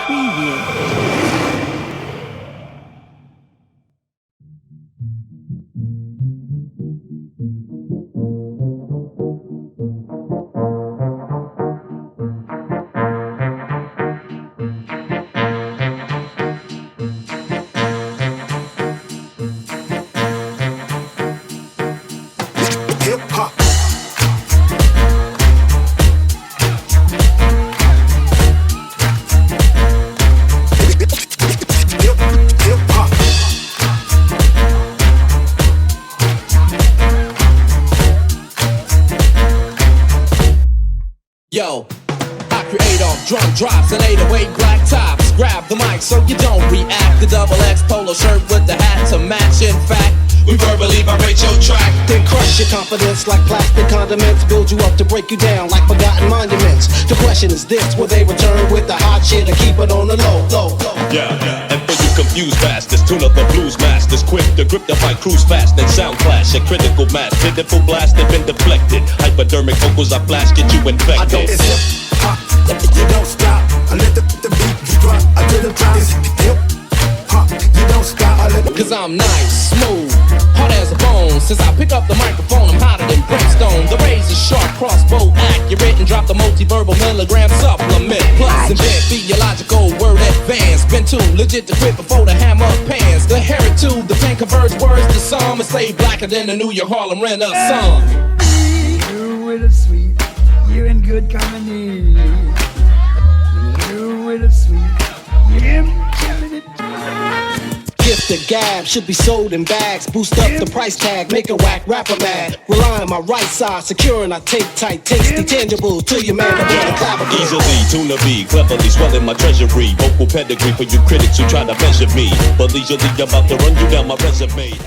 Preview. Yo, I create off drum drops and 808 black tops. Grab the mic so you don't react. The double X polo shirt with the hat to match. In fact, we verbally vibrate your track. Then crush your confidence like plastic condiments. Build you up to break you down like forgotten monuments. The question is this, will they return with the hot shit or keep it on the low, low, low? Yeah, and for you confused bastards, tune up the blues masters. Quick to grip the mic, cruise fast and sound clash. A critical match, pitiful blast have been deflected. Hypodermic vocals I flash, get you infected. I don't hip hop, you don't stop. I let the beat drop, I do the drop. It's hip hop, you don't stop. I let the Cause I'm nice, smooth, hard as a bone. Since I pick up the microphone, I'm hotter than brimstone. The razor sharp, crossbow accurate, and drop the multi-verbal milligram supplement. Plus invent theological word advanced. Been too legit to quit before the hammer pans. The heritage, the pen converts words to some, and stay blacker than the New York Harlem Renaissance. You with a sweet, you're in good company. You with a sweet, you're killing it. Gift the gab should be sold in bags. Boost up the price tag, make a whack rapper mad. Rely on my right side, securing I take tight, tasty, tangible to your man to the clavicle. Easily, tune a beat, cleverly swelling my treasury. Vocal pedigree for you critics who try to measure me. But leisurely, I'm about to run you down my resume.